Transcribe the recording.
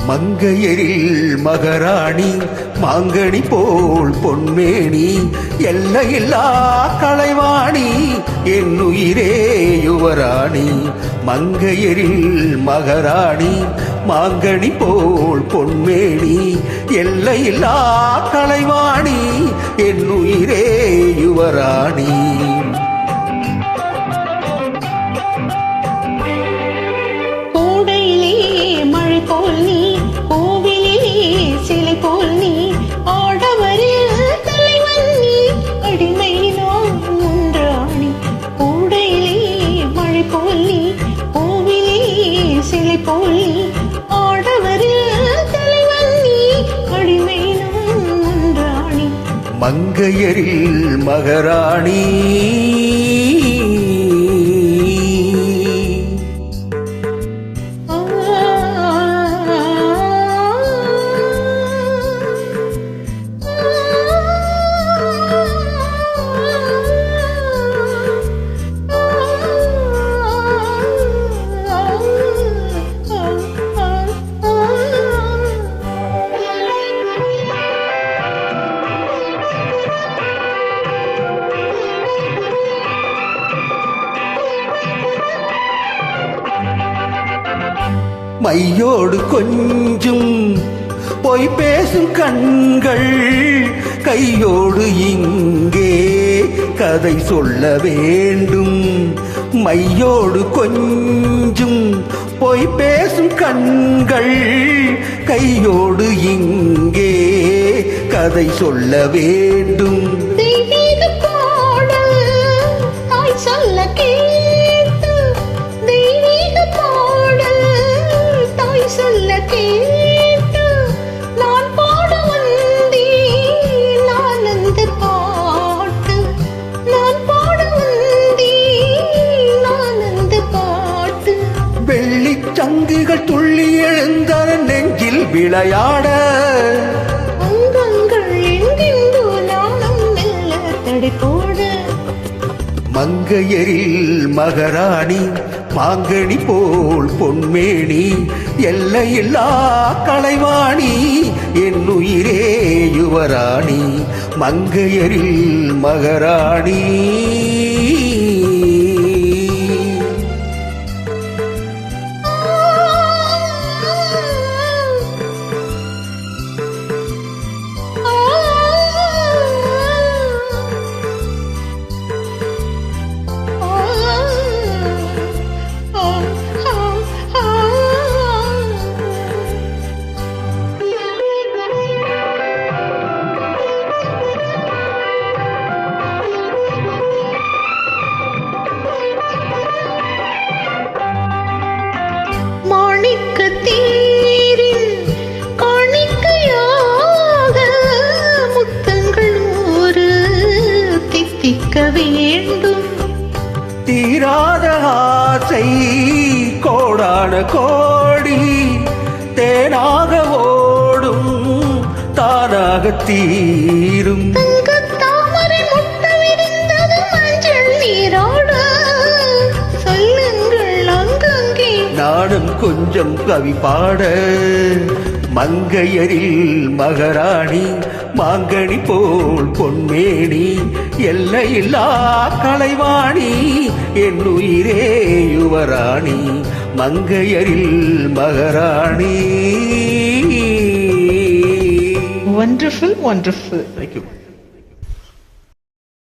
மங்கையரில் மகராணி மாங்கனி போல் பொன்மேனி எல்லையில்லா கலைவாணி என்னுயிரே யுவராணி. மங்கையரில் மகராணி மாங்கனி போல் பொன்மேனி எல்லையில்லா கலைவாணி என்னுயிரே யுவராணி. போல் நீ கோவிலே சிலை போல் நீ ஆடவரில் தலைவன் நீ அடிமை நான் ஒன்றாணி. கூடையிலே மழை போல் நீ கோவிலே சிலை போல் நீ ஆடவரில் தலைவன் நீ அடிமை நான் ஒன்றாணி. மங்கையரில் மகராணி மையோடு கொஞ்சும் பொய் பேசும் கண்கள் கையோடு இங்கே கதை சொல்ல வேண்டும். மையோடு கொஞ்சும் பொய் பேசும் கண்கள் கையோடு இங்கே கதை சொல்ல வேண்டும். சொல்ல கேட்டு நான் பாட வந்தேன் ஆனந்த பாட்டு. நான் பாட வந்தேன் ஆனந்த பாட்டு. வெள்ளிச் சங்குகள் துள்ளி எழுந்தன நெஞ்சில் விளையாட அங்கங்கள் எங்கெங்கோ நானும் மெல்ல தடை போட. மங்கையரில் மகராணி மாங்கனி போல் பொன்மேனி எல்லையில்லா கலைவாணி என்னுயிரே யுவராணி. மங்கையரில் மகராணி வேண்டும். தீராத ஆசை கோடான கோடி தேனாக ஓடும் தானாக தீரும். தாமரை முட்டை விரிந்தது மஞ்சள் நீரோட சொல்லுங்கள் அங்கங்கே நானும் கொஞ்சம் கவி பாட. மங்கையரில் மகராணி மாங்கனி போல் பொன்மேனி எல்லையில்லா கலைவாணி என்னுயிரே யுவராணி. மங்கையரில் மகராணி. Wonderful, wonderful. Thank you.